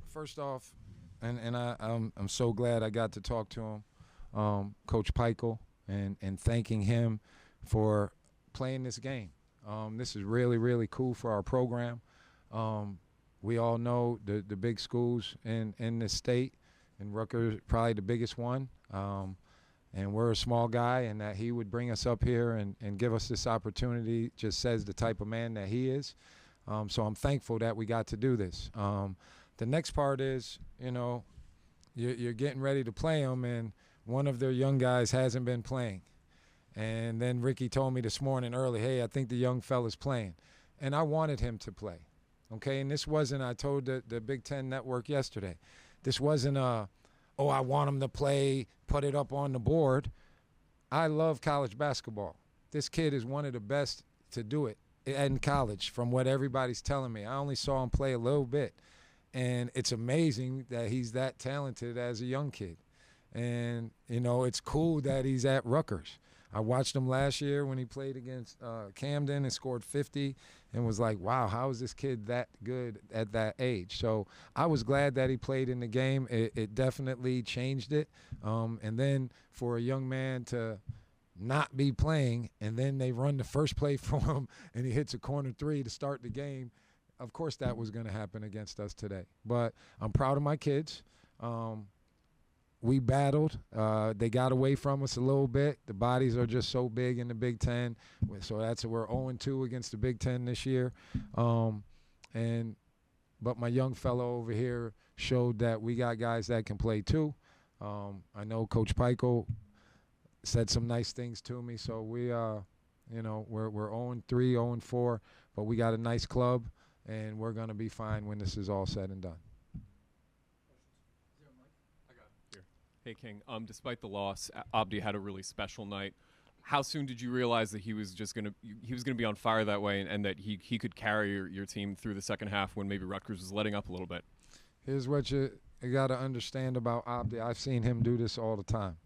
first off, I'm so glad I got to talk to him, Coach Peichel, and thanking him for playing this game. This is really, really cool for our program. We all know the big schools in the state, and Rutgers probably the biggest one. And we're a small guy, and that he would bring us up here and give us this opportunity just says the type of man that he is. So I'm thankful that we got to do this. The next part is, you're getting ready to play them, and one of their young guys hasn't been playing. And then Ricky told me this morning early, hey, I think the young fella's playing. And I wanted him to play, okay? And this wasn't, I told the Big Ten Network yesterday, this wasn't I want him to play, put it up on the board. I love college basketball. This kid is one of the best to do it in college from what everybody's telling me. I only saw him play a little bit. And it's amazing that he's that talented as a young kid. And, it's cool that he's at Rutgers. I watched him last year when he played against Camden and scored 50 and was like, wow, how is this kid that good at that age? So I was glad that he played in the game. It definitely changed it. And then for a young man to not be playing and then they run the first play for him and he hits a corner three to start the game, of course that was going to happen against us today. But I'm proud of my kids. We battled. They got away from us a little bit. The bodies are just so big in the Big Ten. So we're 0-2 against the Big Ten this year. But my young fellow over here showed that we got guys that can play too. I know Coach Peichel said some nice things to me. So we're 0-3, 0-4, but we got a nice club, and we're going to be fine when this is all said and done. Hey, King. Despite the loss, Abdi had a really special night. How soon did you realize that he was gonna be on fire that way, and that he could carry your team through the second half when maybe Rutgers was letting up a little bit? Here's what you got to understand about Abdi. I've seen him do this all the time.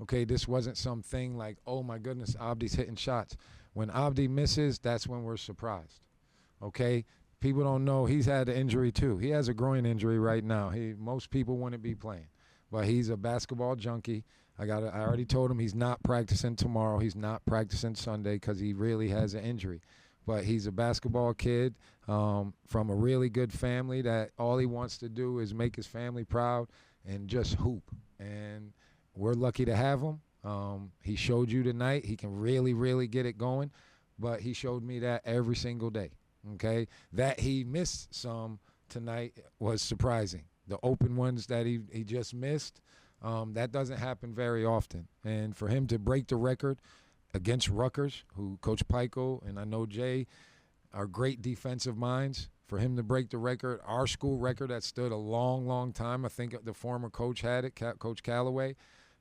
Okay, this wasn't something like, oh my goodness, Abdi's hitting shots. When Abdi misses, that's when we're surprised. Okay, people don't know he's had an injury too. He has a groin injury right now. Most people wouldn't be playing. But he's a basketball junkie. I already told him he's not practicing tomorrow. He's not practicing Sunday because he really has an injury. But he's a basketball kid from a really good family that all he wants to do is make his family proud and just hoop. And we're lucky to have him. He showed you tonight. He can really, really get it going. But he showed me that every single day, okay? That he missed some tonight was surprising. The open ones that he just missed, that doesn't happen very often. And for him to break the record against Rutgers, who Coach Peichel and I know Jay are great defensive minds, for him to break the record, our school record that stood a long, long time. I think the former coach had it, Coach Calloway.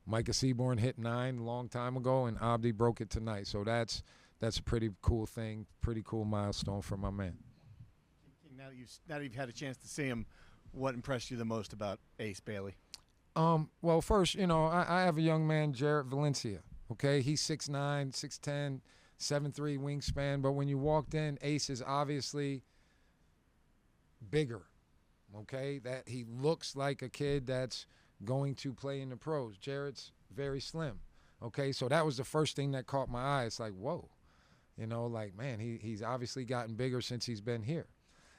Micah Seaborn hit 9 a long time ago, and Abdi broke it tonight. So that's a pretty cool thing, pretty cool milestone for my man. Now that you've had a chance to see him, what impressed you the most about Ace Bailey? Well, first, I have a young man, Jared Valencia, okay? He's 6'9", 6'10", 7'3" wingspan, but when you walked in, Ace is obviously bigger, okay? That he looks like a kid that's going to play in the pros. Jared's very slim, okay? So that was the first thing that caught my eye. It's like, whoa, man, he's obviously gotten bigger since he's been here.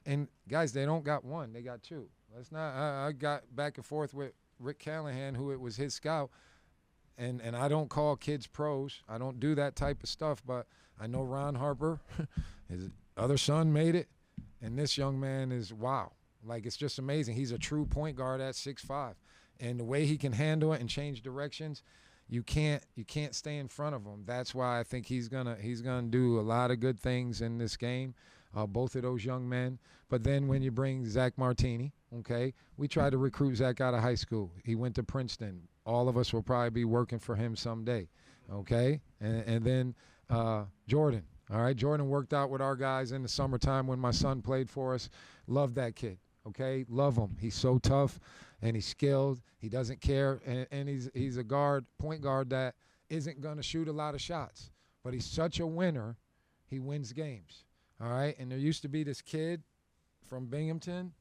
And, guys, they don't got one. They got two. Let's not. I got back and forth with Rick Callahan, who it was his scout, and I don't call kids pros. I don't do that type of stuff, but I know Ron Harper, his other son made it, and this young man is wow. Like, it's just amazing. He's a true point guard at 6'5", and the way he can handle it and change directions, you can't stay in front of him. That's why I think he's gonna do a lot of good things in this game. Both of those young men. But then when you bring Zach Martini, okay, we tried to recruit Zach out of high school. He went to Princeton. All of us will probably be working for him someday, okay? And then Jordan, all right? Jordan worked out with our guys in the summertime when my son played for us. Love that kid, okay? Love him. He's so tough, and he's skilled. He doesn't care, and he's a point guard that isn't going to shoot a lot of shots. But he's such a winner, he wins games. All right, and there used to be this kid from Binghamton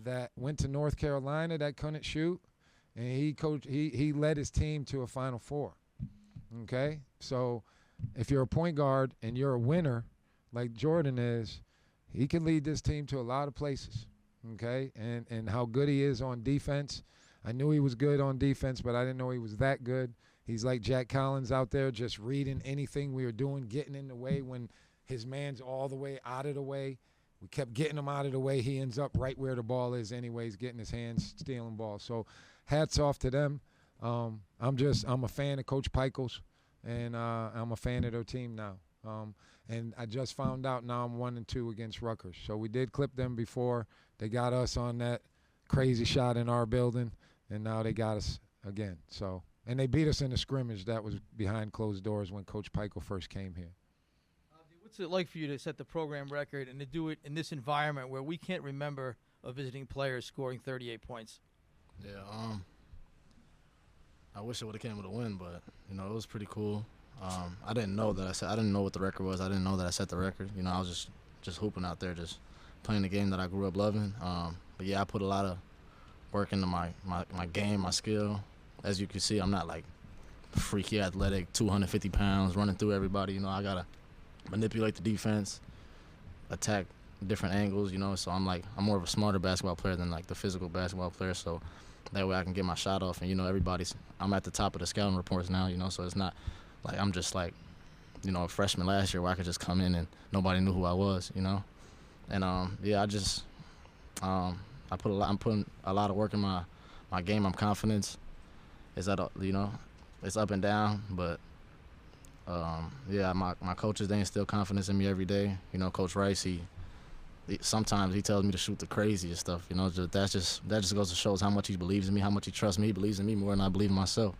that went to North Carolina that couldn't shoot, and he led his team to a Final Four. Okay? So if you're a point guard and you're a winner like Jordan is, he can lead this team to a lot of places. Okay? And how good he is on defense. I knew he was good on defense, but I didn't know he was that good. He's like Jack Collins out there, just reading anything we were doing, getting in the way when his man's all the way out of the way. We kept getting him out of the way. He ends up right where the ball is anyways, getting his hands, stealing balls. So hats off to them. I'm a fan of Coach Pikel's, and I'm a fan of their team now. And I just found out now I'm 1-2 against Rutgers. So we did clip them before. They got us on that crazy shot in our building, and now they got us again. So, and they beat us in the scrimmage that was behind closed doors when Coach Pikel first came here. What's it like for you to set the program record and to do it in this environment where we can't remember a visiting player scoring 38 points? Yeah, I wish it would have came with a win, but it was pretty cool. I didn't know what the record was. I didn't know that I set the record. I was just hooping out there, just playing the game that I grew up loving. But yeah, I put a lot of work into my game, my skill. As you can see, I'm not like freaky athletic, 250 pounds, running through everybody. I gotta manipulate the defense, attack different angles. So I'm more of a smarter basketball player than like the physical basketball player. So that way I can get my shot off. And I'm at the top of the scouting reports now. So it's not like I'm just like a freshman last year where I could just come in and nobody knew who I was. And yeah, I'm putting a lot of work in my game. I'm confident. It's it's up and down, but yeah, my coaches, they instill confidence in me every day. Coach Rice, he sometimes he tells me to shoot the craziest stuff. That just goes to show how much he believes in me, how much he trusts me. He believes in me more than I believe in myself.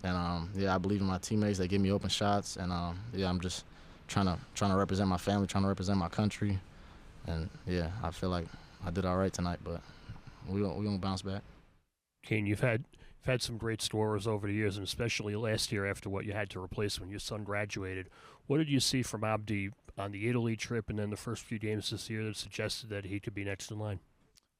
And yeah, I believe in my teammates. They give me open shots, and yeah, I'm just trying to represent my family, trying to represent my country, and yeah, I feel like I did all right tonight, but we gonna bounce back. Kane, you've had some great scorers over the years, and especially last year after what you had to replace when your son graduated. What did you see from Abdi on the Italy trip and then the first few games this year that suggested that he could be next in line?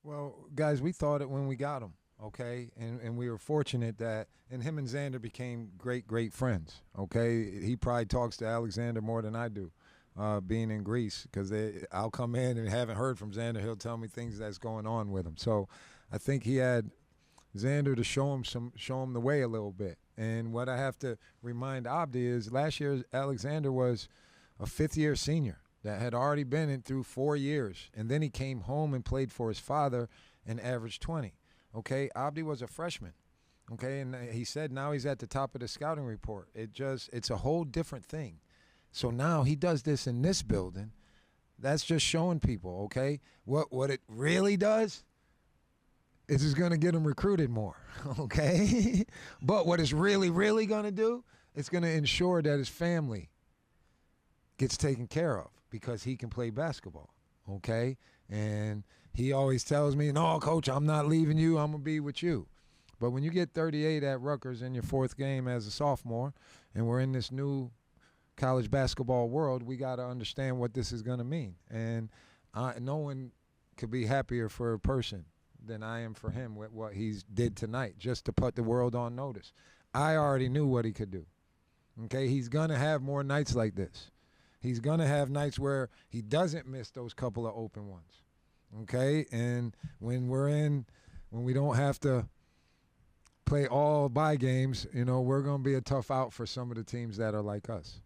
Well, guys, we thought it when we got him, okay? And we were fortunate that – and him and Xander became great, great friends, okay? He probably talks to Alexander more than I do, being in Greece, because I'll come in and haven't heard from Xander. He'll tell me things that's going on with him. So I think he had – Xander to show him the way a little bit. And what I have to remind Abdi is last year Alexander was a fifth-year senior that had already been in through 4 years. And then he came home and played for his father and averaged 20. Okay, Abdi was a freshman. Okay, and he said now he's at the top of the scouting report. It's a whole different thing. So now he does this in this building. That's just showing people, okay, what it really does. It's just going to get him recruited more, okay? But what it's really, really going to do, it's going to ensure that his family gets taken care of because he can play basketball, okay? And he always tells me, no, Coach, I'm not leaving you. I'm going to be with you. But when you get 38 at Rutgers in your fourth game as a sophomore, and we're in this new college basketball world, we got to understand what this is going to mean. And no one could be happier for a person than I am for him with what he's did tonight, just to put the world on notice. I already knew what he could do. Okay, he's going to have more nights like this. He's going to have nights where he doesn't miss those couple of open ones. Okay, and when we don't have to play all bye games, we're going to be a tough out for some of the teams that are like us.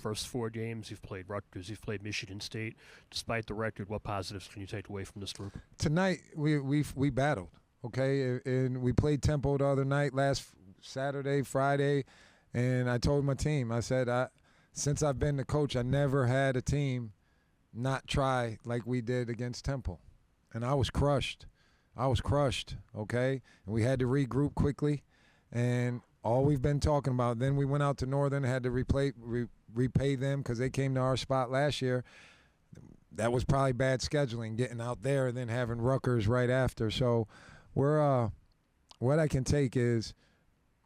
First 4 games, you've played Rutgers, you've played Michigan State. Despite the record, what positives can you take away from this group? Tonight, we battled, okay? And we played Temple the other night, last Saturday, Friday, and I told my team, I said, since I've been the coach, I never had a team not try like we did against Temple. And I was crushed. Okay? And we had to regroup quickly, and all we've been talking about. Then we went out to Northern, had to repay them because they came to our spot last year. That was probably bad scheduling, getting out there and then having Rutgers right after. So we're what I can take is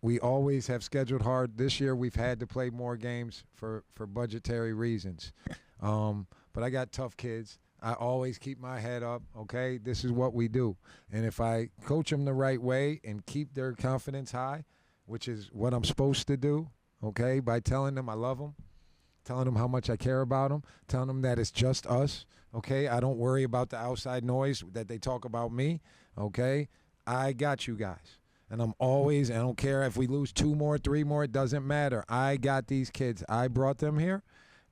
we always have scheduled hard. This year we've had to play more games for budgetary reasons. But I got tough kids. I always keep my head up, okay? This is what we do. And if I coach them the right way and keep their confidence high, which is what I'm supposed to do, okay, by telling them I love them, telling them how much I care about them, telling them that it's just us, okay? I don't worry about the outside noise that they talk about me, okay? I got you guys. And I'm always, I don't care if we lose 2 more, 3 more, it doesn't matter. I got these kids. I brought them here,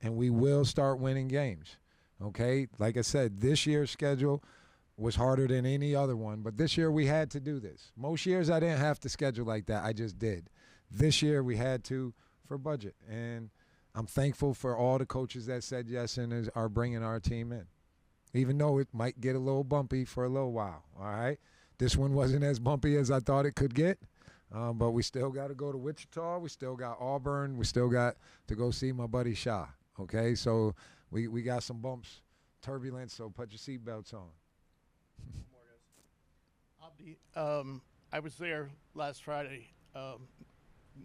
and we will start winning games, okay? Like I said, this year's schedule was harder than any other one, but this year we had to do this. Most years I didn't have to schedule like that. I just did. This year we had to for budget, and I'm thankful for all the coaches that said yes and are bringing our team in, even though it might get a little bumpy for a little while, all right? This one wasn't as bumpy as I thought it could get, but we still got to go to Wichita. We still got Auburn. We still got to go see my buddy Shah, okay? So we got some bumps, turbulence, so put your seatbelts on. Abdi, I was there last Friday.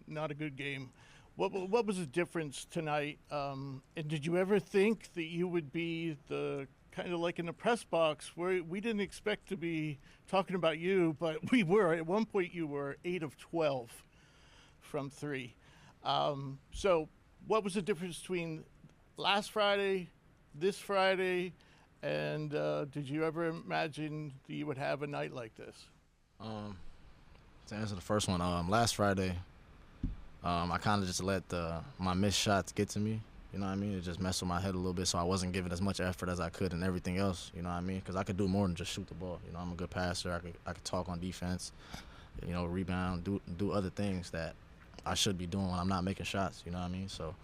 Not a good game. What was the difference tonight? And did you ever think that you would be the kind of like in the press box where we didn't expect to be talking about you, but we were. At one point, you were 8 of 12 from 3. So what was the difference between last Friday, this Friday, and did you ever imagine that you would have a night like this? To answer the first one, last Friday, I kind of just let my missed shots get to me. You know what I mean? It just messed with my head a little bit, so I wasn't giving as much effort as I could in everything else. You know what I mean? Because I could do more than just shoot the ball. You know, I'm a good passer. I could talk on defense. You know, rebound, do other things that I should be doing when I'm not making shots. You know what I mean? So,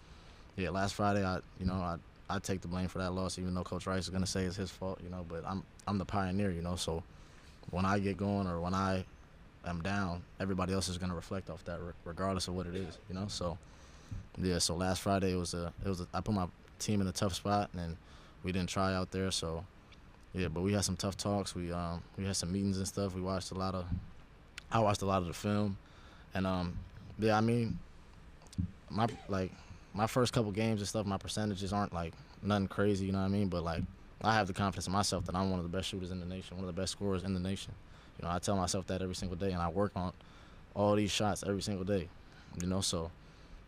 yeah, last Friday, I take the blame for that loss, even though Coach Rice is gonna say it's his fault. You know, but I'm the pioneer. You know, so when I get going or when I am down, everybody else is gonna reflect off that, regardless of what it is. You know, so. Yeah, so last Friday I put my team in a tough spot, and we didn't try out there. So, yeah, but we had some tough talks. We had some meetings and stuff. I watched a lot of the film, and yeah, I mean, my first couple games and stuff, my percentages aren't like nothing crazy, you know what I mean? But like, I have the confidence in myself that I'm one of the best shooters in the nation, one of the best scorers in the nation. You know, I tell myself that every single day, and I work on all these shots every single day. You know, so.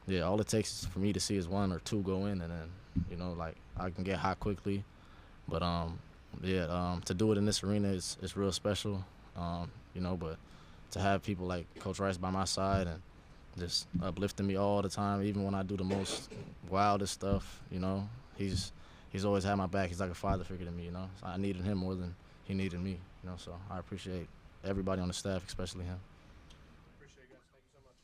Yeah, all it takes is for me to see is 1 or 2 go in, and then, you know, like, I can get hot quickly. But, yeah, to do it in this arena is real special, you know, but to have people like Coach Rice by my side and just uplifting me all the time, even when I do the most wildest stuff, you know, he's always had my back. He's like a father figure to me, you know. So I needed him more than he needed me, you know, so I appreciate everybody on the staff, especially him.